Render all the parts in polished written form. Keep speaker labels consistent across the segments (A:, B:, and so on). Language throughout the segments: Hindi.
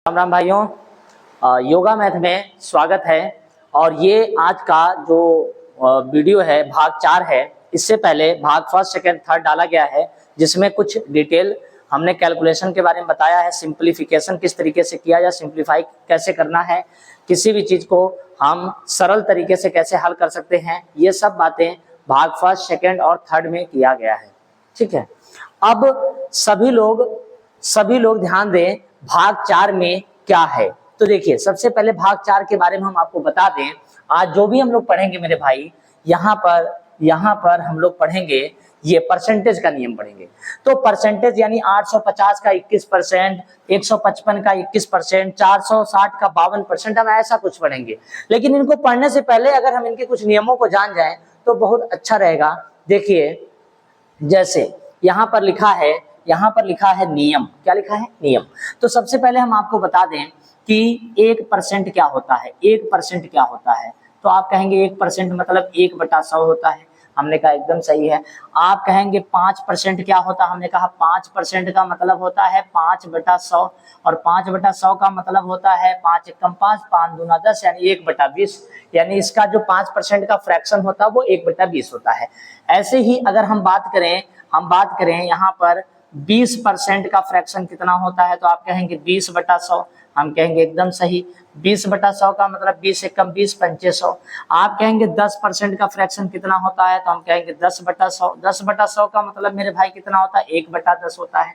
A: राम राम भाइयों, योगा मैथ में स्वागत है। और ये आज का जो वीडियो है भाग 4 है। इससे पहले भाग फर्स्ट सेकंड थर्ड डाला गया है, जिसमें कुछ डिटेल हमने कैलकुलेशन के बारे में बताया है, सिंप्लीफिकेशन किस तरीके से किया जाए, सिंप्लीफाई कैसे करना है, किसी भी चीज को हम सरल तरीके से कैसे हल कर सकते हैं, ये सब बातें भाग फर्स्ट सेकंड और थर्ड में किया गया है। ठीक है, अब सभी लोग ध्यान दें भाग 4 में क्या है। तो देखिए, सबसे पहले भाग 4 के बारे में हम आपको बता दें। आज जो भी हम लोग पढ़ेंगे मेरे भाई, यहाँ पर हम लोग पढ़ेंगे, ये परसेंटेज का नियम पढ़ेंगे। तो परसेंटेज यानी 850 का 21%, 155 का 21%, 460 का 52%, हम ऐसा कुछ पढ़ेंगे। लेकिन इनको पढ़ने से पहले अगर हम इनके कुछ नियमों को जान जाएं तो बहुत अच्छा रहेगा। देखिए, जैसे यहाँ पर लिखा है नियम। क्या लिखा है? नियम। तो सबसे पहले हम आपको बता दें कि 1% क्या होता है। 1% क्या होता है? तो आप कहेंगे 1% मतलब 1/100 होता है। हमने कहा एकदम सही है। आप कहेंगे 5% क्या होता है? हमने कहा 5% का मतलब होता है 5/100, और 5/100 का मतलब होता है 5 एकम 5, 5 दूना 10, यानी 1/20। यानी इसका जो 5% का फ्रैक्शन होता है वो 1/20 होता है। ऐसे ही अगर हम बात करें यहाँ पर 20% का फ्रैक्शन कितना होता है, तो आप कहेंगे 20/100। हम कहेंगे एकदम सही। 20/100 का मतलब 20 एकम 20, 500। आप कहेंगे 10% का फ्रैक्शन कितना होता है, तो हम कहेंगे 10/100। 10/100 का मतलब मेरे भाई कितना होता है? 1/10 होता है।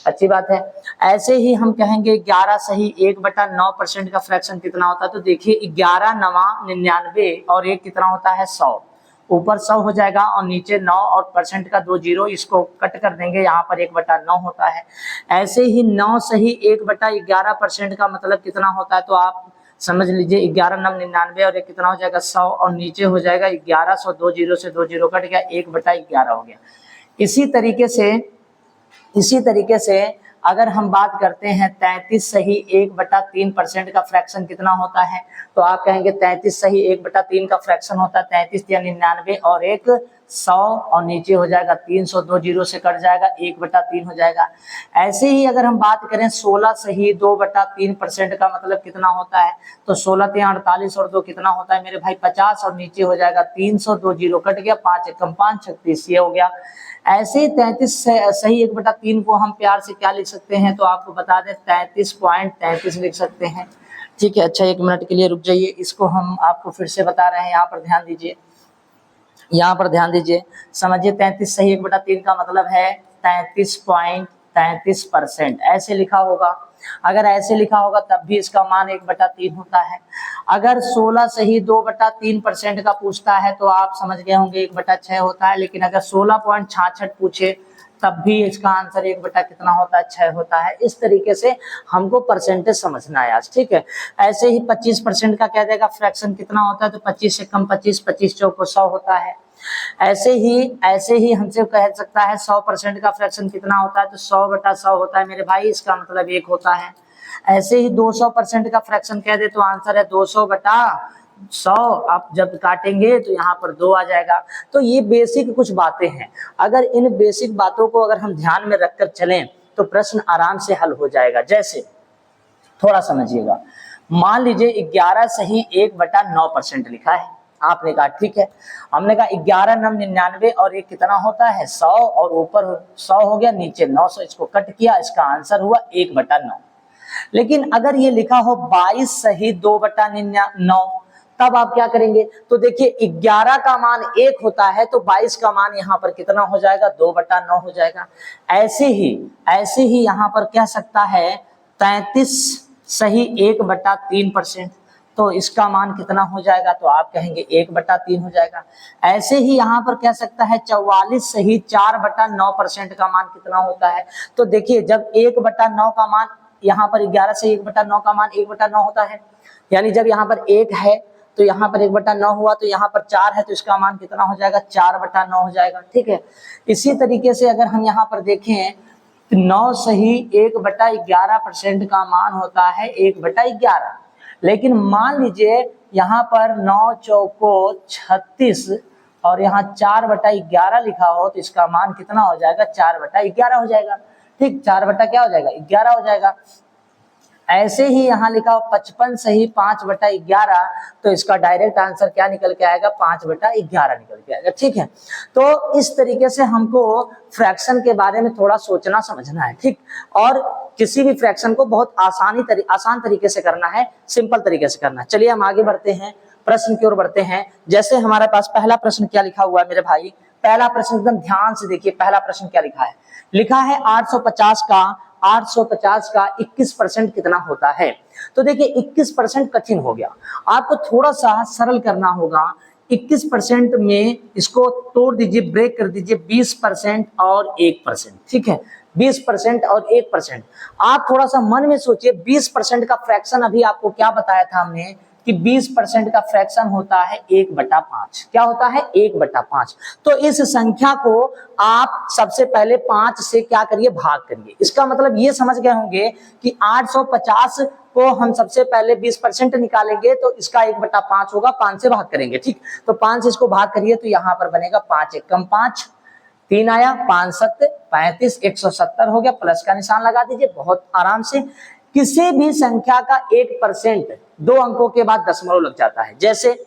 A: अच्छी बात है। ऐसे ही हम कहेंगे 11 सही 1/9% का फ्रैक्शन कितना होता है, तो देखिए 11 9 99 और 1 कितना होता है? 100। ऊपर 100 हो जाएगा और नीचे 9 और परसेंट का 2 जीरो, इसको कट कर देंगे, यहाँ पर 1/9 होता है। ऐसे ही 9 सही 1/11% का मतलब कितना होता है, तो आप समझ लीजिए 11 9 99 और 1 कितना हो जाएगा? 100, और नीचे हो जाएगा 1100, 2 जीरो से 2 जीरो कट गया, 1/11 हो गया। इसी तरीके से अगर हम बात करते हैं 33 सही 1/3% का फ्रैक्शन कितना होता है, तो आप कहेंगे 33 सही 1/3 का फ्रैक्शन होता है 33 या 99 और 1 100, और नीचे हो जाएगा 300, 2 जीरो से कट जाएगा, 1/3 हो जाएगा। ऐसे ही अगर हम बात करें 16 सही 2/3% का मतलब कितना होता है, तो 16 3 48 और 2 कितना होता है मेरे भाई? 50, और नीचे हो जाएगा 300, 2 जीरो कट गया, 5 एकम 5, 36, ये हो गया। ऐसे ही 33 सही 1/3 को हम प्यार से क्या लिख सकते हैं, तो आपको बता दें 33.33 लिख सकते हैं। ठीक है, अच्छा 1 मिनट के लिए रुक जाइए, इसको हम आपको फिर से बता रहे हैं। यहाँ पर ध्यान दीजिए, समझिए 33 सही 1/3 का मतलब है 33.33%। ऐसे लिखा होगा। अगर ऐसे लिखा होगा तब भी इसका मान 1/3 होता है। अगर 16 सही 2/3% का पूछता है तो आप समझ गए होंगे 1/6 होता है। लेकिन अगर 16.66 पूछे तब भी इसका आंसर 1/ कितना होता है? 6 होता है। इस तरीके से हमको परसेंटेज समझना है आज। ठीक है, ऐसे ही 25% का कह देगा फ्रैक्शन कितना होता है, तो 25 से कम 25, 25 चौको 100 होता है। ऐसे ही हमसे कह सकता है 100% का फ्रैक्शन कितना होता है, तो 100/100 होता है मेरे भाई, इसका मतलब 1 होता है। ऐसे ही 200% का फ्रैक्शन कह दे तो आंसर है 200/100। आप जब काटेंगे तो यहाँ पर 2 आ जाएगा। तो ये बेसिक कुछ बातें हैं। अगर इन बेसिक बातों को अगर हम ध्यान में रखकर चलें तो प्रश्न आराम से हल हो जाएगा। जैसे थोड़ा समझिएगा, मान लीजिए 11 सही 1/9% लिखा है। आपने कहा ठीक है। हमने कहा 11 9 99 और 1 कितना होता है? 100, और ऊपर 100 हो गया, नीचे 900, इसको कट किया, इसका आंसर हुआ 1/9। लेकिन अगर ये लिखा हो 22 सही 2/9, तब आप क्या करेंगे? तो देखिए 11 का मान 1 होता है, तो 22 का मान यहाँ पर कितना हो जाएगा? 2/9 हो जाएगा। ऐसे ही यहाँ पर कह सकता है 33 सही 1/3%, तो इसका मान कितना हो जाएगा? तो आप कहेंगे 1/3 हो जाएगा। ऐसे ही यहाँ पर कह सकता है 44 सही 4/9% का मान कितना होता है, तो देखिए जब 1/9 का मान, यहाँ पर 11 से 1/9 का मान 1/9 होता है, यानी जब यहाँ पर 1 है तो यहाँ पर 1/9 हुआ, तो यहाँ पर 4 है तो इसका मान कितना हो जाएगा? 4/9 हो जाएगा। ठीक है, इसी तरीके से अगर हम यहाँ पर देखें 9 सही 1/11% का मान होता है 1/11। लेकिन मान लीजिए यहाँ पर 9 चौको 36 और यहाँ 4/11 लिखा हो, तो इसका मान कितना हो जाएगा? 4/11 हो जाएगा। ठीक, 4 बटा क्या हो जाएगा? 11 हो जाएगा। ऐसे ही यहाँ लिखा हो 55 सही 5/11, तो इसका डायरेक्ट आंसर क्या निकल के आएगा, 5/11 निकल के आएगा। ठीक है, तो इस तरीके से हमको फ्रैक्शन के बारे में थोड़ा सोचना समझना है। ठीक, और किसी भी फ्रैक्शन को बहुत आसान तरीके से करना है, सिंपल तरीके से करना है। चलिए हम आगे बढ़ते हैं, प्रश्न की ओर बढ़ते हैं। जैसे हमारे पास पहला प्रश्न क्या लिखा हुआ है मेरे भाई, पहला प्रश्न एकदम ध्यान से देखिए, पहला प्रश्न क्या लिखा है, लिखा है 850 का 21% कितना होता है। तो देखिए 21% कठिन हो गया, आपको थोड़ा सा सरल करना होगा। 21% में इसको तोड़ दीजिए, ब्रेक कर दीजिए, 20% और 1%। ठीक है, 20% और 1%। आप थोड़ा सा मन में सोचिए, 20% का फ्रैक्शन अभी आपको क्या बताया था हमने कि 20% का फ्रैक्शन होता है 1/5। क्या होता है, 1/5। तो इस संख्या को आप सबसे पहले 5 से क्या करिए, भाग करिए। इसका मतलब ये समझ गए होंगे कि 850 को हम सबसे पहले 20% निकालेंगे तो इसका 1/5 होगा, 5 से भाग करेंगे। ठीक, तो 5 से इसको भाग करिए तो यहाँ पर बनेगा 5 एकम 5, 3 आया, 5 7 35, 170 हो गया, प्लस का निशान लगा दीजिए बहुत आराम से। किसी भी संख्या का 1% 2 अंकों के बाद दशमलव लग जाता है। जैसे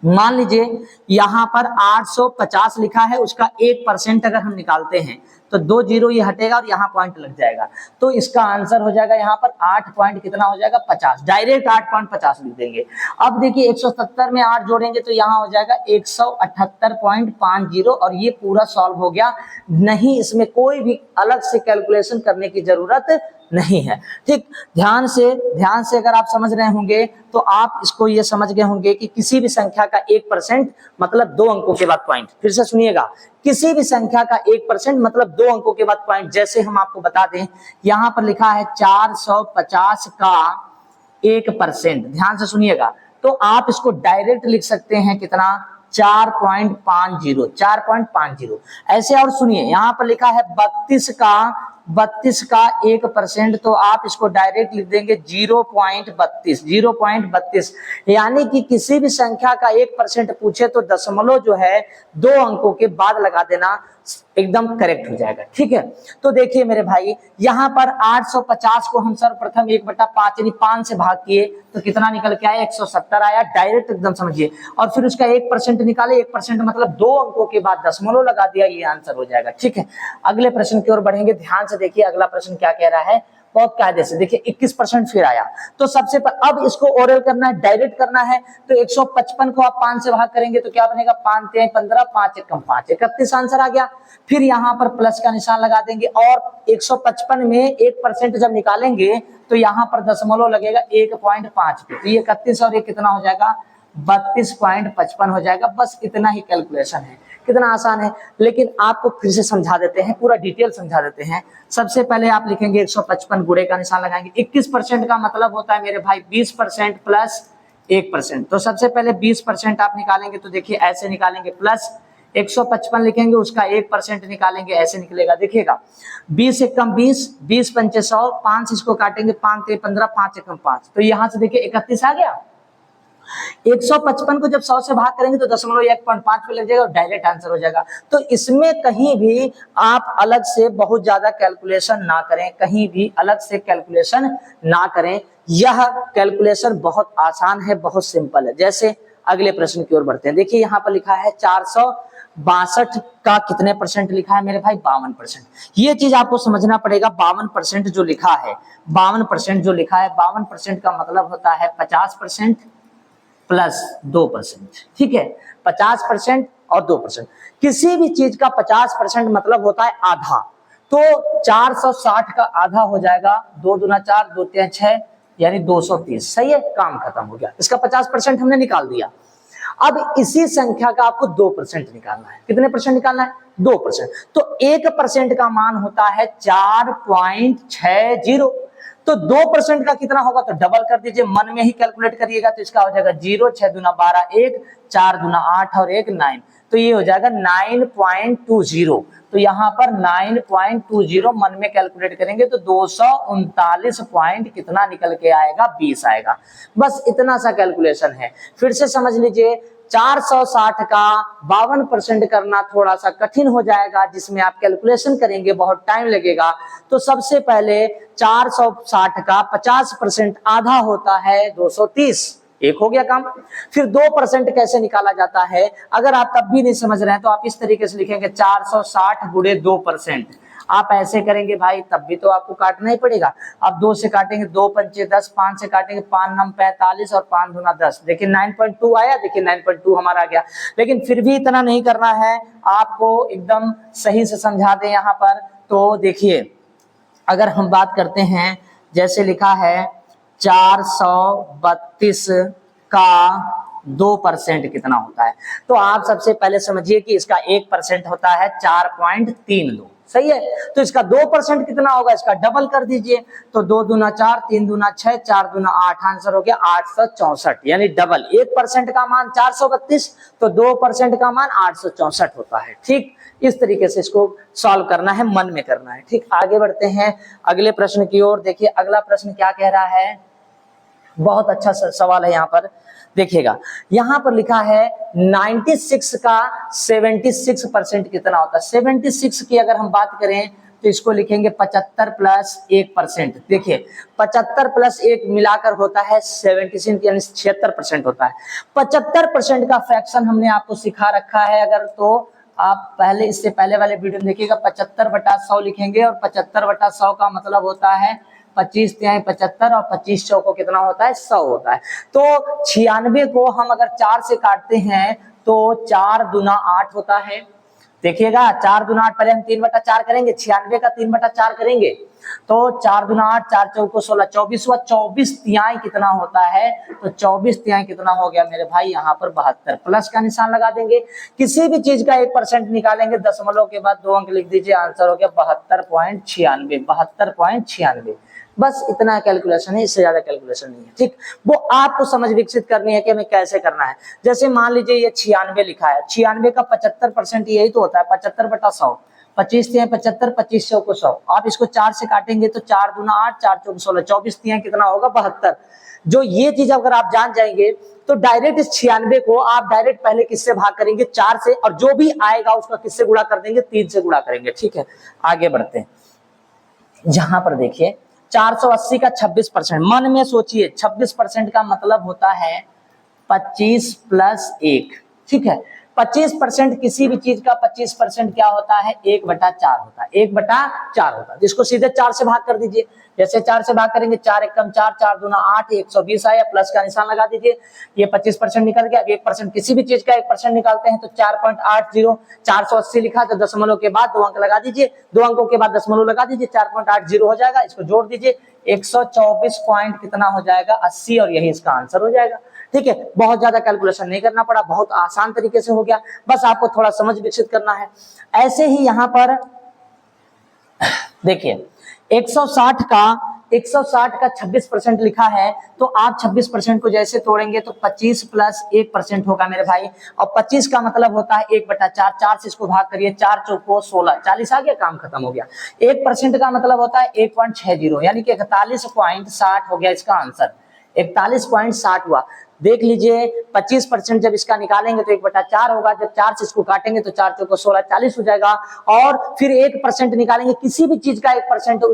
A: मान लीजिए यहाँ पर 850 लिखा है, उसका 1% अगर हम निकालते हैं तो 2 जीरो ये हटेगा और यहाँ पॉइंट लग जाएगा, तो इसका आंसर हो जाएगा यहाँ पर 8 पॉइंट कितना हो जाएगा, 50। डायरेक्ट 8.50 लिख देंगे। अब देखिए 170 में 8 जोड़ेंगे तो यहाँ हो जाएगा 178.50 और ये पूरा सॉल्व हो गया। नहीं, इसमें कोई भी अलग से कैलकुलेशन करने की जरूरत नहीं है। ठीक, ध्यान से अगर आप समझ रहे होंगे तो आप इसको ये समझ गए होंगे कि किसी भी संख्या का 1% मतलब 2 अंकों के बाद पॉइंट। फिर से सुनिएगा, किसी भी संख्या का 1% मतलब 2 अंकों के बाद पॉइंट। जैसे हम आपको बता दें, यहां पर लिखा है 450 का 1%। ध्यान से सुनिएगा, तो आप इसको डायरेक्ट लिख सकते हैं कितना, 4.50। ऐसे और सुनिए, यहाँ पर लिखा है 32 का 1%, तो आप इसको डायरेक्ट लिख देंगे 0.32। यानी कि किसी भी संख्या का 1% पूछे तो दशमलव जो है 2 अंकों के बाद लगा देना, एकदम करेक्ट हो जाएगा। ठीक है, तो देखिए मेरे भाई, यहाँ पर 850 को हम सर्वप्रथम 1/5 यानी 5 से भाग किए तो कितना निकल के आया, 170 आया। डायरेक्ट एकदम समझिए, और फिर उसका 1% निकाले, 1% मतलब 2 अंकों के बाद दशमलव लगा दिया, ये आंसर हो जाएगा। ठीक है, अगले प्रश्न की ओर बढ़ेंगे। ध्यान से देखिए अगला प्रश्न क्या कह रहा है, बहुत कायदे से देखिए। 21% फिर आया, तो सबसे अब इसको ओरल करना है, डायरेक्ट करना है, तो 155 को आप 5 से भाग करेंगे तो क्या बनेगा, 5 3 15, 5 एकम 5, 31 आंसर आ गया। फिर यहाँ पर प्लस का निशान लगा देंगे और 155 में 1% जब निकालेंगे तो यहाँ पर दशमलव लगेगा 1.5 पे, तो ये 31 और ये कितना हो जाएगा, 32.55 हो जाएगा। बस इतना ही कैलकुलेशन है, कितना आसान है। लेकिन आपको फिर से समझा देते हैं, पूरा डिटेल समझा देते हैं। सबसे पहले आप लिखेंगे 155, गुणे का निशान लगाएंगे। 21% का मतलब होता है मेरे भाई 20% प्लस 1%। तो सबसे पहले 20% आप निकालेंगे तो देखिए ऐसे निकालेंगे, प्लस 155 लिखेंगे, उसका 1% निकालेंगे, ऐसे निकलेगा। देखिएगा 20 एकम 20, 20 पंचे 100, 5 इसको काटेंगे, 5 3 15, 5 एकम 5, तो यहाँ से देखिए 31 आ गया। 155 को जब 100 से भाग करेंगे तो दशमलव 1.5 पे लग जाएगा और डायरेक्ट आंसर हो जाएगा। तो इसमें कहीं भी आप अलग से बहुत ज्यादा कैलकुलेशन ना करें, कहीं भी अलग से कैलकुलेशन ना करें। यह कैलकुलेशन बहुत आसान है, बहुत सिंपल है। जैसे अगले प्रश्न की ओर बढ़ते हैं। देखिए यहाँ पर लिखा है 462 का कितने परसेंट लिखा है मेरे भाई, 52%। ये चीज आपको समझना पड़ेगा। 52% जो लिखा है, 52% जो लिखा है, 52% का मतलब होता है 50% प्लस 2%। ठीक है, 50% और 2%। किसी भी चीज का 50% मतलब होता है आधा, तो 460 का आधा हो जाएगा 2 दूना 4, 2 3 6, यानी 230। सही है, काम खत्म हो गया। इसका 50% हमने निकाल दिया। अब इसी संख्या का आपको 2% निकालना है। कितने परसेंट निकालना है, 2%। तो 1% का मान होता है 4.60। तो 2% का कितना होगा, तो डबल कर दीजिए, मन में ही कैलकुलेट करिएगा। तो इसका हो जाएगा 0, 6 दूना 12, 1, 4 दूना 8 और 1 9। तो ये हो जाएगा 9.20। तो यहाँ पर 9.20 मन में कैलकुलेट करेंगे तो 239 पॉइंट कितना निकल के आएगा, 20 आएगा। बस इतना सा कैलकुलेशन है। फिर से समझ लीजिए, 460 का 52% करना थोड़ा सा कठिन हो जाएगा, जिसमें आप कैलकुलेशन करेंगे बहुत टाइम लगेगा। तो सबसे पहले 460 का 50% आधा होता है 230, एक हो गया काम। फिर 2% कैसे निकाला जाता है, अगर आप तब भी नहीं समझ रहे हैं तो आप इस तरीके से लिखेंगे 460 गुणे 2%। आप ऐसे करेंगे भाई तब भी तो आपको काटना ही पड़ेगा। आप 2 से काटेंगे 2 पंचे 10, 5 से काटेंगे 5 नम 45 और 5 दूना 10। देखिए 9.2 आया, देखिए 9.2 हमारा आ गया। लेकिन फिर भी इतना नहीं करना है, आपको एकदम सही से समझा दें यहाँ पर। तो देखिए अगर हम बात करते हैं, जैसे लिखा है 432 का 2% कितना होता है, तो आप सबसे पहले समझिए कि इसका 1% होता है 4.32, सही है। तो इसका 2% कितना होगा, इसका डबल कर दीजिए। तो 2 दूना 4, 3 दूना 6, 4 दूना 8, आंसर हो गया 864, यानी डबल। 1% का मान 432, तो 2% का मान 864 होता है। ठीक इस तरीके से इसको सॉल्व करना है, मन में करना है। ठीक, आगे बढ़ते हैं अगले प्रश्न की ओर। देखिए अगला प्रश्न क्या कह रहा है, बहुत अच्छा सवाल है। यहाँ पर देखिएगा, यहाँ पर लिखा है 96 का 76% कितना होता है। 76 की अगर हम बात करें तो इसको लिखेंगे 75 प्लस 1%। देखिए 75 प्लस 1 मिलाकर होता है 76, यानी 76% होता है। 75% का फ्रैक्शन हमने आपको सिखा रखा है, अगर तो आप पहले इससे पहले वाले वीडियो में देखिएगा 75/100 लिखेंगे, और 75/100 का मतलब होता है 25 तिहाई 75 और 25 चौको कितना होता है, 100 होता है। तो 96 को हम अगर 4 से काटते हैं तो 4 दूना 8 होता है। देखिएगा 4 दूना 8, पहले हम 3/4 करेंगे, 96 का 3/4 करेंगे तो 4 दूना 8, 4 चौको 16, 24 हुआ। 24 तिहाई कितना होता है, तो 24 तिहाई कितना हो गया मेरे भाई, यहाँ पर 72। प्लस का निशान लगा देंगे। किसी भी चीज का 1% निकालेंगे, दशमलव के बाद 2 अंक लिख दीजिए, आंसर हो गया 72.96। 72.96, बस इतना कैलकुलेशन है, इससे ज्यादा कैलकुलेशन नहीं है। ठीक, वो आपको समझ विकसित करनी है कि हमें कैसे करना है। जैसे मान लीजिए ये 96 लिखा है, 96 का 75% यही तो होता है 75/100। 25 तिहाई 75, 25 चौको 100। आप इसको 4 से काटेंगे तो 4 दूना 8, 4 चौको 16, 24 तिहाई कितना होगा, 72। जो ये चीज अगर आप जान जाएंगे तो डायरेक्ट इस 96 को आप डायरेक्ट पहले किससे भाग करेंगे, 4 से, और जो भी आएगा उसका किससे गुणा कर देंगे, 3 से गुणा करेंगे। ठीक है, आगे बढ़ते हैं। जहां पर देखिए 480 का 26%, मन में सोचिए 26% का मतलब होता है 25 प्लस 1। ठीक है, 25% किसी भी चीज का 25% क्या होता है, 1/4 होता है। 1/4 होता है, जिसको सीधे 4 से भाग कर दीजिए। जैसे 4 से भाग करेंगे, 4 एकम 4, 4 दूना 8, 120 आया। प्लस का निशान लगा दीजिए, ये 25% निकल गया। 1% किसी भी चीज का 1% निकालते हैं तो 4.80। 480 लिखा तो दशमलव के बाद 2 अंक लगा दीजिए, 2 अंकों के बाद दशमलव लगा दीजिए, 4.80 हो जाएगा। इसको जोड़ दीजिए, 124 पॉइंट कितना हो जाएगा, 80, और यही इसका आंसर हो जाएगा। ठीक है, बहुत ज्यादा कैलकुलेशन नहीं करना पड़ा, बहुत आसान तरीके से हो गया। बस आपको थोड़ा समझ विकसित करना है। ऐसे ही यहाँ पर देखिए 160 का 26% लिखा है, तो आप 26% को जैसे तोड़ेंगे तो 25 प्लस 1% होगा मेरे भाई। और 25 का मतलब होता है 1/4। 4 से इसको भाग करिए, 4 चौको 16, 40 आ गया, काम खत्म हो गया। 1% का मतलब होता है 1.60, यानी कि 41.60 हो गया इसका आंसर। 41.60 हुआ। देख लीजिए 25% जब इसका निकालेंगे तो 1/4 होगा। जब 4 से इसको काटेंगे तो 4 चौको 16, 40 हो जाएगा। और फिर 1% निकालेंगे, किसी भी चीज का 1%,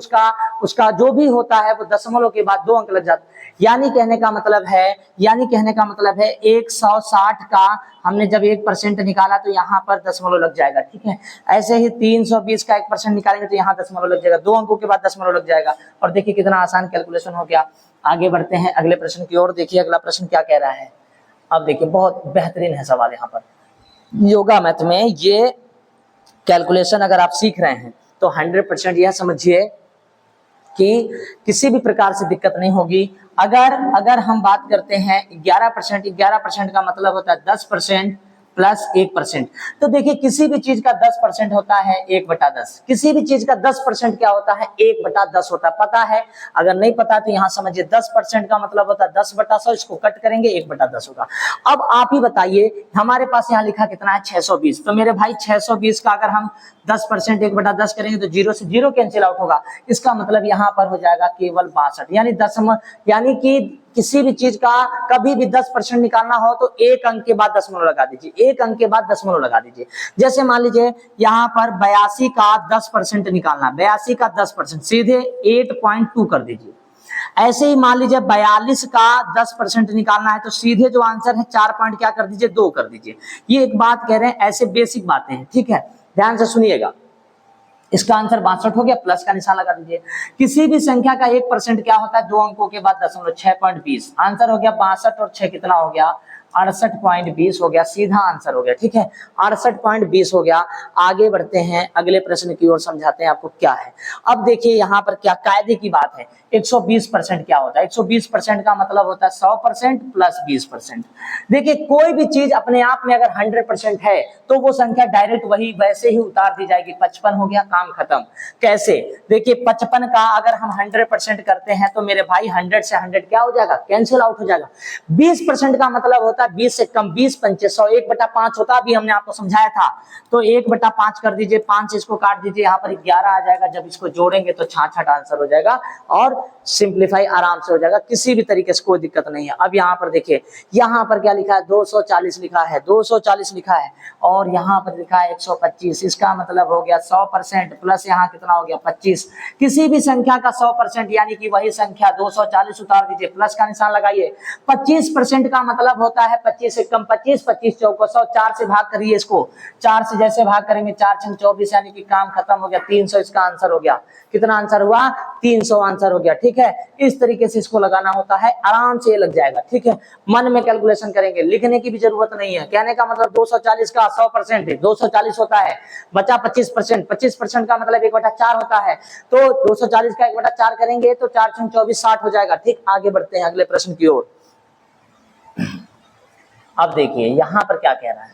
A: उसका जो भी होता है वो दशमलव के बाद 2 अंक लग जाता है। यानी कहने का मतलब है 160 का हमने जब 1% निकाला तो यहाँ पर दशमलव लग जाएगा। ठीक है, ऐसे ही 320 का 1% निकालेंगे तो यहाँ दशमलव लग जाएगा, 2 अंकों के बाद दशमलव लग जाएगा। और देखिए कितना आसान कैलकुलेशन हो गया। आगे बढ़ते हैं अगले प्रश्न की ओर। देखिए अगला प्रश्न क्या कह रहा है। अब देखिए बहुत बेहतरीन है सवाल। यहाँ पर योगा मैथ में ये कैलकुलेशन अगर आप सीख रहे हैं तो 100% यह समझिए कि किसी भी प्रकार से दिक्कत नहीं होगी। अगर हम बात करते हैं 11% का मतलब होता है 10% +1%। तो देखिए किसी भी चीज का 10% होता है 1/10, किसी भी चीज का 10% क्या होता है 1/10 होता है। पता है? अगर नहीं पता तो यहाँ समझिए 10% का मतलब होता है 10/100, इसको कट करेंगे 1/10 होगा। अब आप ही बताइए, हमारे पास यहाँ लिखा कितना है 620, तो मेरे भाई 620 का अगर हम 10% 1/10 करेंगे तो 0 से 0 कैंसिल आउट होगा। इसका मतलब यहाँ पर हो जाएगा केवल 62, यानी कि किसी भी चीज का कभी भी 10% निकालना हो तो एक अंक के बाद दशमलव लगा दीजिए, एक अंक के बाद दशमलव लगा दीजिए। जैसे मान लीजिए यहाँ पर 82 का 10% निकालना, 82 का 10% सीधे 8.2 कर दीजिए। ऐसे ही मान लीजिए 42 का 10% निकालना है तो सीधे जो आंसर है 4 पॉइंट क्या कर दीजिए 2 कर दीजिए। ये एक बात कह रहे हैं, ऐसे बेसिक बातें हैं, ठीक है, ध्यान से सुनिएगा। इसका आंसर 62 हो गया, प्लस का निशान लगा दीजिए। किसी भी संख्या का 1% क्या होता है 2 अंकों के बाद दशमलव, 6.20। आंसर हो गया 62 और 6 कितना हो गया 68.20 हो गया, सीधा आंसर हो गया, ठीक है 68.20 हो गया। आगे बढ़ते हैं अगले प्रश्न की ओर, समझाते हैं आपको क्या है। अब देखिए यहाँ पर क्या कायदे की बात है, 120% क्या होता है, 120% का मतलब होता है 100% प्लस 20%। देखिए कोई भी चीज अपने आप में अगर 100% है तो वो संख्या डायरेक्ट वही वैसे ही उतार दी जाएगी। 55 हो गया, काम खत्म। कैसे? देखिए 55 का अगर हम 100% करते हैं तो मेरे भाई 100 से 100 क्या हो जाएगा कैंसिल आउट हो जाएगा। 20% का मतलब होता है 20 से कम, 20 पंचे 100, 1/5 होता है, अभी हमने आपको समझाया था। तो 1/5 कर दीजिए, 5 इसको काट दीजिए, यहाँ पर 11 आ जाएगा। जब इसको जोड़ेंगे तो 66 आंसर हो जाएगा और सिंप्लीफाई आराम से हो जाएगा, किसी भी तरीके से कोई दिक्कत नहीं है। अब यहाँ पर देखिए, यहाँ पर क्या लिखा है 240 लिखा है, 240 लिखा है और यहाँ पर लिखा है 125। इसका मतलब हो गया 100% प्लस यहाँ कितना हो गया 25। किसी भी संख्या का 100% यानी कि वही संख्या 240 उतार दीजिए, प्लस का निशान लगाइए। 25% का मतलब होता है 25 से कम, 25 25 चौको 100, 4 से भाग करिए इसको, 4 से जैसे भाग करेंगे 4 छंग 24 यानी कि काम खत्म हो गया, 300 इसका आंसर हो गया। कितना आंसर हुआ 300 आंसर हो गया, ठीक है। इस तरीके से इसको लगाना होता है, आराम से ये लग जाएगा, ठीक है। मन में कैलकुलेशन करेंगे, लिखने की भी जरूरत नहीं है। कहने का मतलब 240 का 100% है 240 होता है, बचा 25%, 25% का मतलब 1/4 होता है। तो 240 का 1/4 करेंगे तो 4 छंग 24 60 हो जाएगा, ठीक। आगे बढ़ते हैं अगले प्रश्न की ओर। अब देखिए यहाँ पर क्या कह रहा है,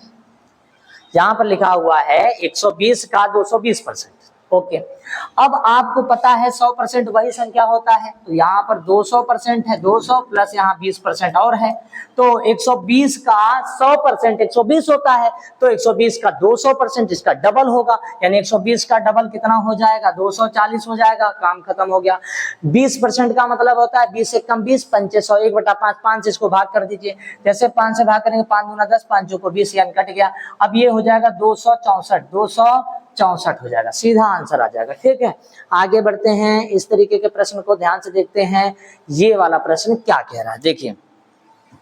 A: यहाँ पर लिखा हुआ है 120 का 220%, ओके। अब आपको पता है 100% वही संख्या होता है, तो यहाँ पर 200% है, 200 प्लस यहाँ 20% और है, तो 120 का 100% 120 होता है, तो 120 का 200% इसका डबल होगा, यानी 120 का डबल कितना हो जाएगा 240 हो जाएगा, काम खत्म हो गया। 20% का मतलब होता है 20 से कम, 20 पंचे 100, 1/5, 5 इसको भाग कर दीजिए, जैसे 5 से भाग करेंगे 5 दूना 10, 5 चौको 20 यानी कट गया। अब ये हो जाएगा 264 हो जाएगा, सीधा आंसर आ जाएगा, ठीक है। आगे बढ़ते हैं, इस तरीके के प्रश्न को ध्यान से देखते हैं। ये वाला प्रश्न क्या कह रहा है, देखिए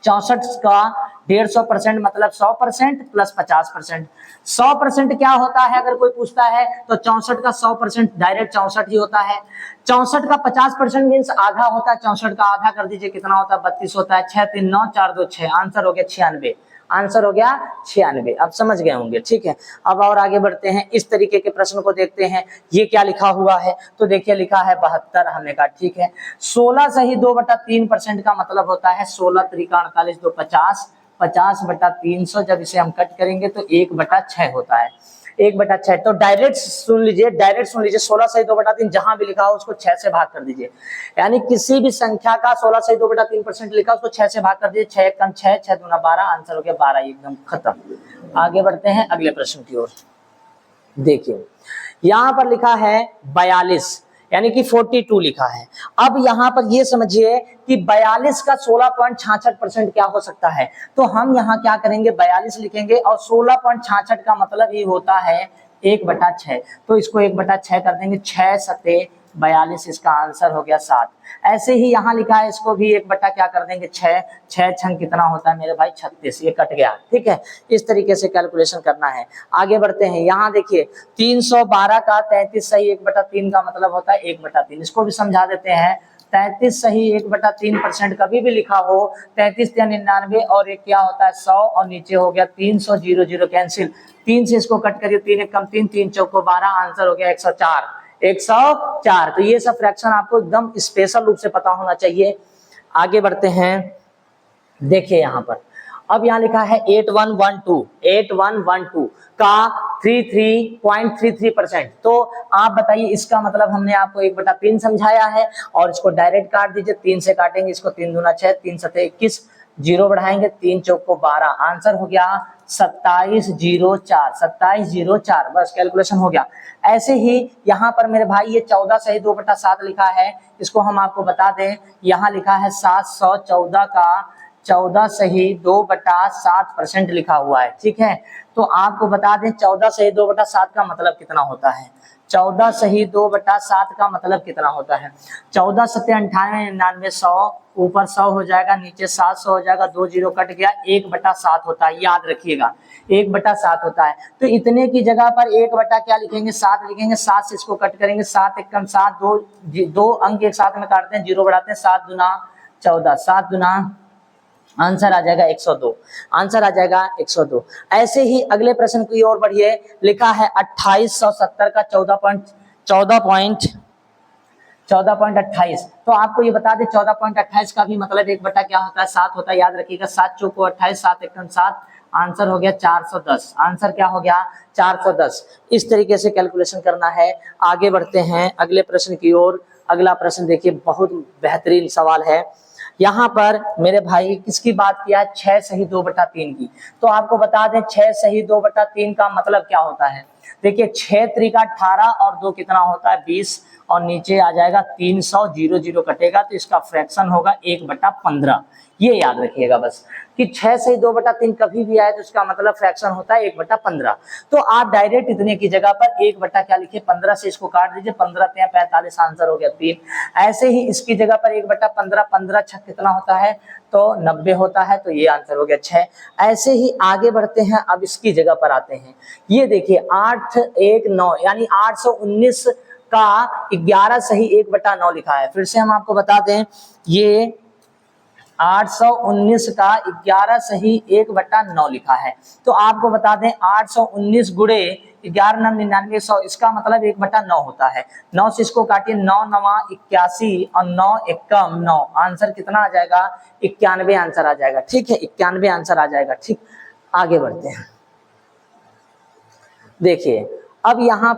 A: 64 का 150% मतलब 100% प्लस 50%। 100% क्या होता है अगर कोई पूछता है तो 64 का 100% डायरेक्ट 64 ही होता है। 64 का 50% मीन्स आधा होता है, 64 का आधा कर दीजिए कितना होता है 32 होता है। 6 3 9 4 2 6, आंसर हो गया 96, आंसर हो गया 96। अब समझ गए होंगे, ठीक है। अब और आगे बढ़ते हैं, इस तरीके के प्रश्न को देखते हैं। ये क्या लिखा हुआ है, तो देखिए लिखा है 72, हमने कहा ठीक है। 16 सही 2/3% का मतलब होता है 16 त्रिका 48 2 50, 50/300 जब इसे हम कट करेंगे तो 1/6 होता है, 1/6। तो डायरेक्ट सुन लीजिए, 16 सही 2/3 जहां भी लिखा हो उसको 6 से भाग कर दीजिए, यानी किसी भी संख्या का 16 सही 2/3% लिखा उसको 6 से भाग कर दीजिए। 6 कम 6, 6 दूना 12, आंसर हो गया 12, एकदम खत्म। आगे बढ़ते हैं अगले प्रश्न की ओर। देखिए यहां पर लिखा है 42 यानी कि 42 लिखा है। अब यहाँ पर ये समझिए कि 42 का 16.66% क्या हो सकता है, तो हम यहाँ क्या करेंगे 42 लिखेंगे और 16.66 का मतलब ये होता है 1/6, तो इसको 1/6 कर देंगे, 6 सते 42, इसका आंसर हो गया 7। ऐसे ही यहाँ लिखा है, इसको भी 1/6 क्या कर देंगे 6, 6 छंग कितना होता है मेरे भाई 36, ये कट गया, ठीक है। इस तरीके से कैलकुलेशन करना है। आगे बढ़ते हैं, यहाँ देखिए 312 का 33 सही 1/3 का मतलब होता है 1/3, इसको भी समझा देते हैं। 33 सही 1/3% कभी भी लिखा हो 33 या 99 और एक क्या होता है 100 और नीचे हो गया 300, 0 0 कैंसिल, 3 से इसको कट करिए, 3 एक कम 3, 3 चौको 12, आंसर हो गया 104, 104। तो ये सब फ्रैक्शन आपको एकदम स्पेशल रूप से पता होना चाहिए। आगे बढ़ते हैं, देखिए यहाँ पर अब यहाँ लिखा है 8112 का 33.33%। तो आप बताइए इसका मतलब हमने आपको 1/3 समझाया है और इसको डायरेक्ट काट दीजिए, 3 से काटेंगे इसको, 3 दूना 6, 3 सते 21, जीरो बढ़ाएंगे, 3 चौक को 12, आंसर हो गया 2704। बस कैलकुलेशन हो गया। ऐसे ही यहाँ पर मेरे भाई ये 14 सही 2/7 लिखा है, इसको हम आपको बता दें, यहाँ लिखा है 714 का 14 सही 2/7% लिखा हुआ है, ठीक है। तो आपको बता दें 14 सही 2/7 का मतलब कितना होता है, 14 सही 2/7 का मतलब कितना होता है, 14 सत्ते 98, 99, 100, ऊपर 100 हो जाएगा, नीचे 700 हो जाएगा, 2 जीरो कट गया, 1/7 होता है, याद रखिएगा 1/7 होता है। तो इतने की जगह पर 1 बटा क्या लिखेंगे, 7 लिखेंगे, 7 से इसको कट करेंगे, 7 एकम 7, दो अंक एक साथ में काटते हैं, जीरो बढ़ाते हैं, 7 दूना 14, 7 दूना, आंसर आ जाएगा 102, आंसर आ जाएगा 102। ऐसे ही अगले प्रश्न की ओर बढ़िए, लिखा है 2870 का 14.28। तो आपको ये बता दें 14.28 का भी मतलब 1 बटा क्या होता है, 7 होता है, याद रखिएगा, 7 चौको 28, 7 एकम 7, आंसर हो गया 410, आंसर क्या हो गया 410। इस तरीके से कैलकुलेशन करना है। आगे बढ़ते हैं अगले प्रश्न की ओर। अगला प्रश्न देखिए, बहुत बेहतरीन सवाल है। यहाँ पर मेरे भाई किसकी बात किया है, 6 सही 2/3 की। तो आपको बता दें 6 सही 2/3 का मतलब क्या होता है। देखिए 6 त्रिका 18 और 2 कितना होता है 20, और नीचे आ जाएगा 300, 0 0 कटेगा तो इसका फ्रैक्शन होगा 1/15। ये याद रखिएगा बस कि 6 से 2/3 कभी भी आए तो इसका मतलब फ्रैक्शन होता है 1/15। तो आप डायरेक्ट इतने की जगह पर 1 बटा क्या लिखिए 15 से इसको काट दीजिए, 15 × 45, आंसर हो गया 3। ऐसे ही इसकी जगह पर 1/15, 15 छक कितना होता है तो 90 होता है, तो ये आंसर हो गया 6। ऐसे ही आगे बढ़ते हैं, अब इसकी जगह पर आते हैं। ये देखिए 819 यानी 819 का 11 सही 1/9 लिखा है। फिर से हम आपको बता दें, ये 819 का 11 सही 1/9 लिखा है। तो आपको बता दें 819 गुणे 11 9 99 100, इसका मतलब 1/9 होता है। 9 से इसको काटिए, 9 9 81 और 9 एकम 9, आंसर कितना आ जाएगा 91 आंसर आ जाएगा, ठीक है, 91 आंसर आ जाएगा, ठीक। आगे बढ़ते हैं। देखिए अब यहाँ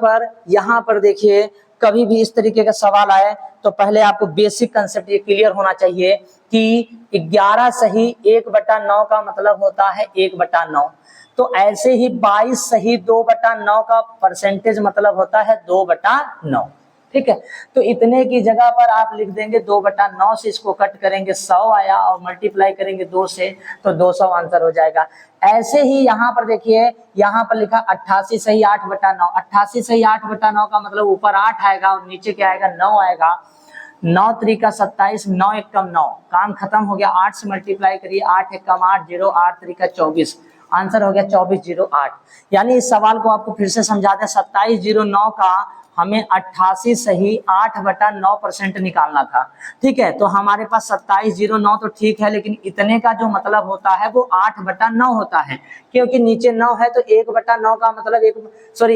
A: पर देखिए, कभी भी इस तरीके का सवाल आए तो पहले आपको बेसिक कंसेप्ट ये क्लियर होना चाहिए कि 11 सही 1/9 का मतलब होता है 1/9। तो ऐसे ही 22 सही 2/9 का परसेंटेज मतलब होता है 2/9, ठीक है। तो इतने की जगह पर आप लिख देंगे 2/9 से इसको कट करेंगे 100 आया, और मल्टीप्लाई करेंगे 2 से तो 200 आंसर हो जाएगा। ऐसे ही यहाँ पर देखिए, यहाँ पर लिखा 88 सही 8/9, 88 सही 8/9 का मतलब ऊपर 8 आएगा और नीचे क्या आएगा 9 आएगा। 9 त्रिका 27, 9 एकम 9, काम खत्म हो गया, 8 से मल्टीप्लाई करिए, 8 एकम 8 0, 8 त्रिका 24, आंसर हो गया 2408। यानी इस सवाल को आपको फिर से समझा दें, 2709 का हमें 88 सही 8/9% निकालना था, ठीक है। तो हमारे पास 2709 तो ठीक है, लेकिन इतने का जो मतलब होता है वो 8/9 होता है, क्योंकि नीचे 9 है तो 1/9 का मतलब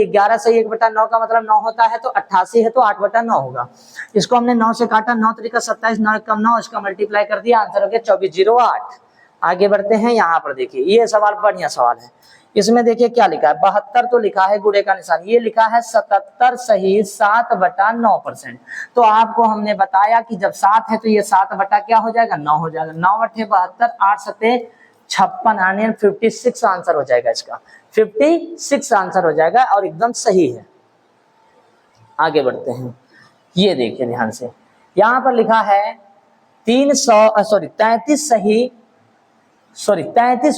A: 11 सही 1/9 का मतलब 9 होता है, तो 88 है तो 8/9 होगा। इसको हमने 9 से काटा, 9 त्रिका 27, 9 एकम 9, इसका मल्टीप्लाई कर दिया, आंसर हो गया 2408। आगे बढ़ते हैं। यहाँ पर देखिए ये सवाल बढ़िया सवाल है। इसमें देखिए क्या लिखा है, 72 तो लिखा है गुणे का निशान, ये लिखा है 77 सही 7/9%। तो आपको हमने बताया कि जब 7 है तो ये 7 बटा क्या हो जाएगा 9 हो जाएगा, 9 × 8 = 72, 8 सते 56 यानी 56 आंसर हो जाएगा, इसका 56 आंसर हो जाएगा और एकदम सही है। आगे बढ़ते हैं। ये देखिए ध्यान से, यहाँ पर लिखा है 33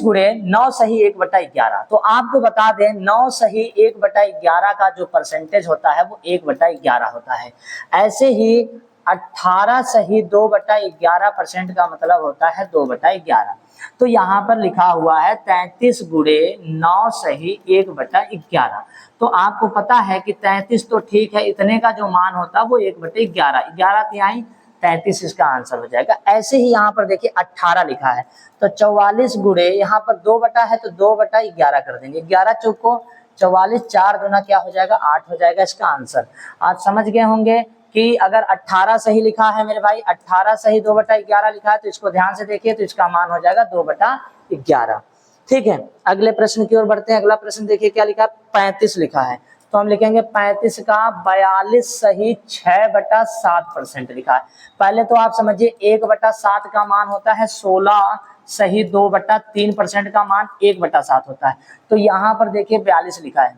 A: गुणे 9 सही 1/11। तो आपको बता दें 9 सही 1/11 का जो परसेंटेज होता है वो 1/11 होता है। ऐसे ही 18 सही 2/11% का मतलब होता है 2/11। तो यहाँ पर लिखा हुआ है 33 गुणे 9 सही 1/11। तो आपको पता है कि 33 तो ठीक है, इतने का जो मान होता है वो 1/11, 11 तिहाई 33 इसका आंसर हो जाएगा। ऐसे ही यहाँ पर देखिए 18 लिखा है, तो 44 गुणे, यहाँ पर 2 बटा है तो 2/11 कर देंगे, 11 चौको 44, 4 दूना क्या हो जाएगा 8 हो जाएगा इसका आंसर। आप समझ गए होंगे कि अगर 18 सही लिखा है मेरे भाई, 18 सही 2/11 लिखा है, तो इसको ध्यान से देखिए तो इसका मान हो जाएगा 2/11। ठीक है, अगले प्रश्न की ओर बढ़ते हैं। अगला प्रश्न देखिए क्या लिखा है, 35 लिखा है, तो हम लिखेंगे 35 का 42 सही 6/7% लिखा है। पहले तो आप समझिए 1/7 का मान होता है 16 सही 2/3% का मान 1/7 होता है। तो यहाँ पर देखिए 42 लिखा है,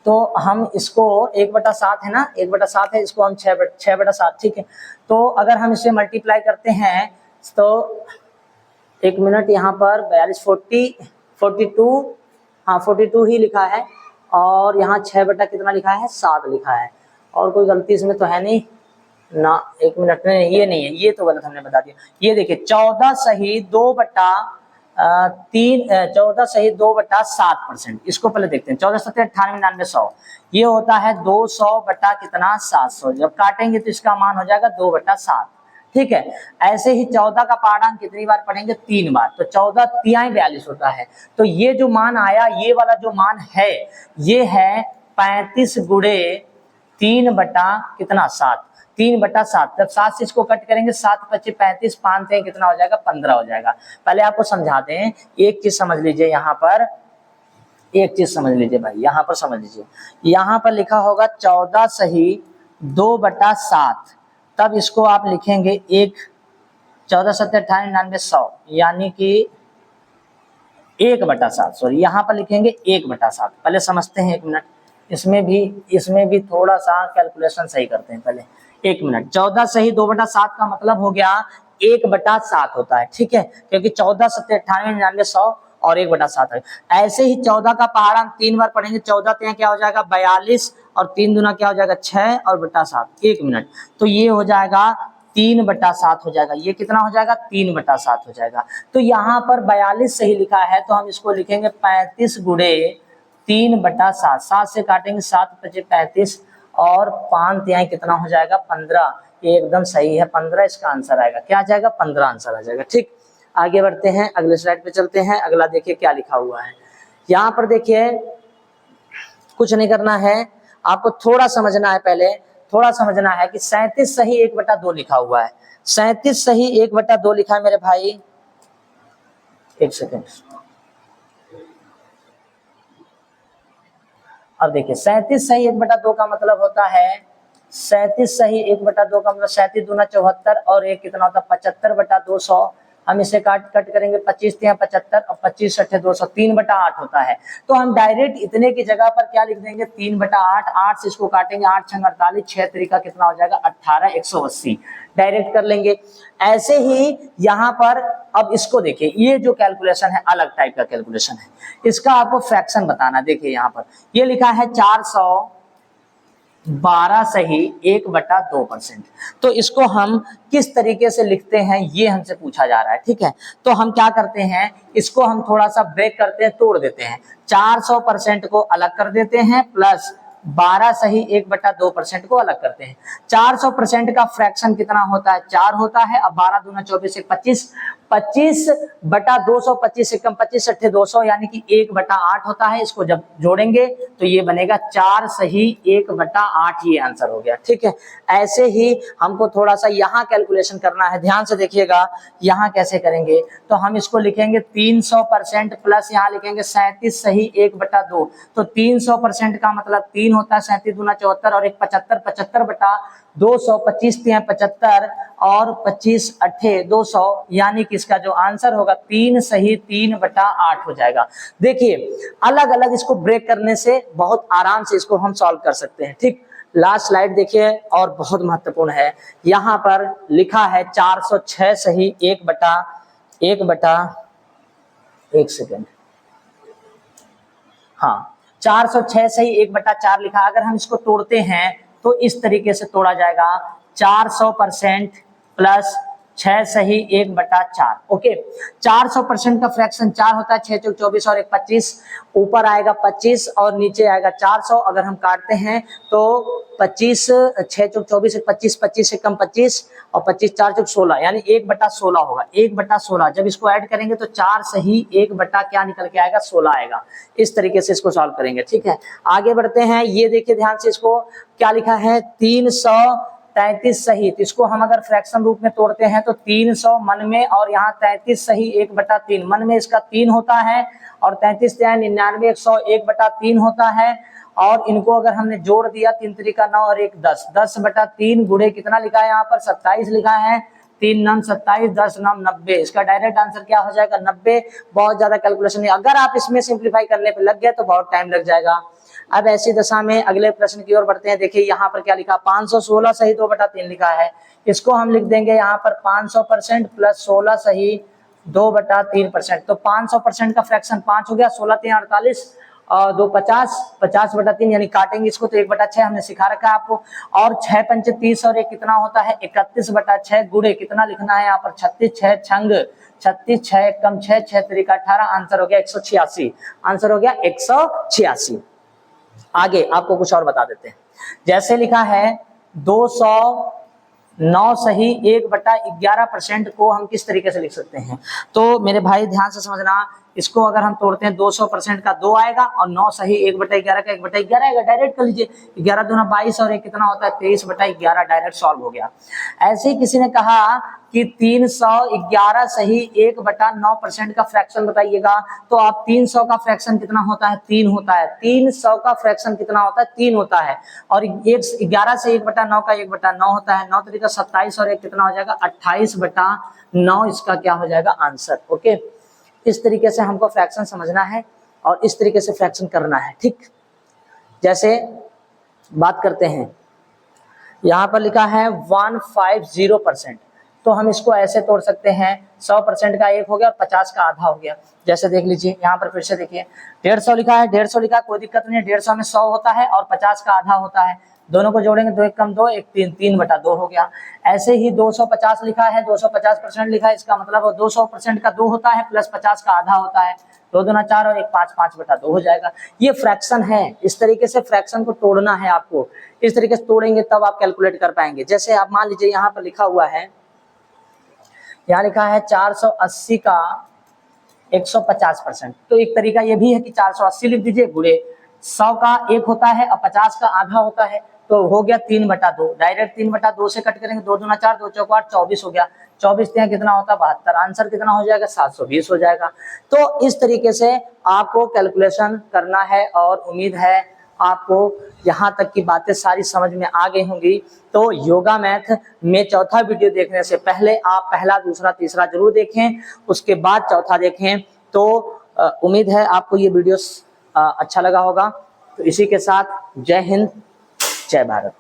A: तो हम इसको 1/7 है ना, 1/7 है, इसको हम 6/7, ठीक है। तो अगर हम इसे मल्टीप्लाई करते हैं तो एक मिनट, यहाँ पर 42 42, हाँ 42 ही लिखा है, और यहाँ 6 कितना लिखा है, 7 लिखा है, और कोई गलती इसमें तो है नहीं ना। एक मिनट में, ये नहीं है, ये तो गलत हमने बता दिया। ये देखिए 14 सही 2/7%, इसको पहले देखते हैं। 14 7 98 99 100, ये होता है 200 बटा कितना 700, जब काटेंगे तो इसका मान हो जाएगा 2/7, ठीक है। ऐसे ही 14 का पाढ़ांक कितनी बार पढ़ेंगे, 3 बार, तो 14 तिहाई 42 होता है। तो ये जो मान आया, ये वाला जो मान है, ये है 35 गुणे 3 बटा कितना 7, 3/7। जब 7 से इसको कट करेंगे, 7 × 25 35, 5 से कितना हो जाएगा, 15 हो जाएगा। पहले आपको समझा दें, एक चीज समझ लीजिए, यहाँ पर एक चीज समझ लीजिए भाई, यहाँ पर समझ लीजिए, यहाँ पर लिखा होगा 14 सही 2/7, तब इसको आप लिखेंगे 14 7 98 99 100, यानी कि 1/7, सॉरी यहाँ पर लिखेंगे 1/7। पहले समझते हैं, एक मिनट, इसमें भी थोड़ा सा कैलकुलेशन सही करते हैं पहले, एक मिनट। 14 सही 2/7 का मतलब हो गया 1/7 होता है, ठीक है, क्योंकि 14 7 98 99 100 और 1/7 है। ऐसे ही 14 का पहाड़ा 3 बार पढ़ेंगे, 14 3 क्या हो जाएगा 42, और 3 दूना क्या हो जाएगा 6 और बटा 7, एक मिनट, तो ये हो जाएगा 3/7 हो जाएगा। ये कितना हो जाएगा, 3/7 हो जाएगा। तो यहाँ पर 42 सही लिखा है, तो हम इसको लिखेंगे 35 गुणे 3/7, 7 से काटेंगे 7 × 25 35, और 5 तिहाई कितना हो जाएगा 15, ये एकदम सही है, 15 इसका आंसर आएगा। क्या आ जाएगा, 15 आंसर आ जाएगा, ठीक। आगे बढ़ते हैं, अगले स्लाइड पे चलते हैं। अगला देखिए क्या लिखा हुआ है, यहाँ पर देखिए कुछ नहीं करना है, आपको थोड़ा समझना है, पहले थोड़ा समझना है कि 37 सही 1/2 लिखा हुआ है। 37 सही 1/2 लिखा है मेरे भाई, एक सेकेंड। अब देखिए 37 सही 1/2 का मतलब होता है, 37 सही 1/2 का मतलब 37 दूना 74, और एक कितना होता है 75/200। हम इसे कट करेंगे, 25 तिहाई 75 और 25 6 200, 3/8 होता है। तो हम डायरेक्ट इतने की जगह पर क्या लिख देंगे, 3/8, 8 से इसको काटेंगे, 8 × 48, 6 तरीका कितना हो जाएगा 18, 180, डायरेक्ट कर लेंगे। ऐसे ही यहाँ पर अब इसको देखिए, ये जो कैलकुलेशन है अलग टाइप का कैलकुलेशन है, इसका आपको फ्रैक्शन बताना। देखिए यहाँ पर ये लिखा है 412 सही 1/2%, तो इसको हम किस तरीके से लिखते हैं ये हमसे पूछा जा रहा है, ठीक है। तो हम क्या करते हैं, इसको हम थोड़ा सा ब्रेक करते हैं, तोड़ देते हैं, 400% को अलग कर देते हैं, प्लस 12 सही 1/2% को अलग करते हैं। 400% का फ्रैक्शन कितना होता है, 4 होता है। अब 12 दूना 24 1 25, 25/200, 25 से कम 25 6 200, यानी कि 1/8 होता है। इसको जब जोड़ेंगे तो ये बनेगा 4 सही 1/8, ये आंसर हो गया, ठीक है। ऐसे ही हमको थोड़ा सा यहाँ कैलकुलेशन करना है, ध्यान से देखिएगा यहाँ कैसे करेंगे। तो हम इसको लिखेंगे 300% प्लस यहाँ लिखेंगे 37 सही 1/2, तो 300% का मतलब 3 होता है, 37 दूना 74 और 1 75, 75/200, 25 तिहाई 75 और 25 8 200, यानी कि इसका जो आंसर होगा 3 सही 3/8 हो जाएगा। देखिए अलग अलग इसको ब्रेक करने से बहुत आराम से इसको हम सॉल्व कर सकते हैं, ठीक। लास्ट स्लाइड देखिए, और बहुत महत्वपूर्ण है, यहाँ पर लिखा है 406 सही 1 सेकेंड, हाँ 406 सही 1/4 लिखा। अगर हम इसको तोड़ते हैं तो इस तरीके से तोड़ा जाएगा, 400% प्लस 6 सही 1/4, ओके। 400% का फ्रैक्शन 4 होता है, 6 × 24 और 1 25, ऊपर आएगा 25 और नीचे आएगा 400। अगर हम काटते हैं तो 25 6 × 24 1 25, 25 से कम 25 और 25 4 × 16, यानी 1/16 होगा, 1/16। जब इसको ऐड करेंगे तो 4 सही 1 बटा क्या निकल के आएगा 16 आएगा। इस तरीके से इसको सॉल्व करेंगे, ठीक है। आगे बढ़ते हैं, ये देखिए ध्यान से, इसको क्या लिखा है 300 33 सही, तो इसको हम अगर फ्रैक्शन रूप में तोड़ते हैं तो 300 मन में, और यहाँ 33 सही 1/3, मन में इसका 3 होता है और 33 99 100 1/3 होता है। और इनको अगर हमने जोड़ दिया 3 3 9 और 1 10, 10/3 गुणे कितना लिखा है यहाँ पर 27 लिखा है, 3 9 27, 10 9 90। इसका डायरेक्ट आंसर क्या हो जाएगा 90। बहुत ज्यादा कैलकुलेशन नहीं, अगर आप इसमें सिंप्लीफाई करने पे लग गए तो बहुत टाइम लग जाएगा। अब ऐसी दशा में अगले प्रश्न की ओर बढ़ते हैं। देखिए यहाँ पर क्या लिखा, 516 सही 2/3 लिखा है, इसको हम लिख देंगे यहाँ पर 500% प्लस 16 सही 2/3%। तो 500% का फ्रैक्शन 5 हो गया, 16 3 48 और 2 50, 50/3 यानी काटेंगे इसको तो 1/6 हमने सिखा रखा है आपको। और 6 पंचे 30 और 1 कितना होता है 31/6 गुणे कितना लिखना है यहाँ पर 36 6 छंग 36 6 कम 6 6 3 18, आंसर हो गया 186। आंसर हो गया 186। आगे आपको कुछ और बता देते हैं। जैसे लिखा है 209 सही 1/11% को हम किस तरीके से लिख सकते हैं। तो मेरे भाई ध्यान से समझना, इसको अगर हम तोड़ते हैं 200% का 2 आएगा और 9 सही 1/11 का 1/11 आएगा, डायरेक्ट कर लीजिए। 11 दूना 22 और 1 कितना होता है 23/11, डायरेक्ट सॉल्व हो गया। ऐसे ही किसी ने कहा कि 311 सही 1/9% का फ्रैक्शन बताइएगा, तो आप 300 का फ्रैक्शन कितना होता है 3 होता है, 300 का फ्रैक्शन कितना होता है 3 होता है, और 11 से 1/9 का 1/9 होता है, 9 तरीका 27 और 1 कितना हो जाएगा 28/9, इसका क्या हो जाएगा आंसर। ओके, इस तरीके से हमको फ्रैक्शन समझना है और इस तरीके से फ्रैक्शन करना है। ठीक, जैसे बात करते हैं, यहाँ पर लिखा है 150%, तो हम इसको ऐसे तोड़ सकते हैं 100% का 1 हो गया और 50 का आधा हो गया। जैसे देख लीजिए यहाँ पर फिर से देखिए 150 लिखा है, 150 लिखा है, कोई दिक्कत नहीं है, 150 में 100 होता है और 50 का आधा होता है, दोनों को जोड़ेंगे 2 1 कम 2 1 3 3/2 हो गया। ऐसे ही 250 लिखा है, 250% लिखा है, इसका मतलब 200% का 2 होता है प्लस 50 का आधा होता है, 2 दूना 4 और 1 5 5/2 हो जाएगा। ये फ्रैक्शन है, इस तरीके से फ्रैक्शन को तोड़ना है आपको, इस तरीके से तोड़ेंगे तब आप कैलकुलेट कर पाएंगे। जैसे आप मान लीजिए यहाँ पर लिखा हुआ है, यहाँ लिखा है 480 का 150%, तो एक तरीका ये भी है कि 480 लिख दीजिए, गुणे 100 का 1 होता है और 50 का आधा होता है, तो हो गया 3/2, डायरेक्ट 3/2 से कट करेंगे, 2 दूना 4 2 चौक 8 24 हो गया, 24 यहाँ कितना होता है 72, आंसर कितना हो जाएगा 720 हो जाएगा। तो इस तरीके से आपको कैलकुलेशन करना है और उम्मीद है आपको यहाँ तक की बातें सारी समझ में आ गई होंगी। तो योगा मैथ में चौथा वीडियो देखने से पहले आप पहला दूसरा तीसरा जरूर देखें, उसके बाद चौथा देखें। तो उम्मीद है आपको ये वीडियो अच्छा लगा होगा। तो इसी के साथ जय हिंद, जय भारत।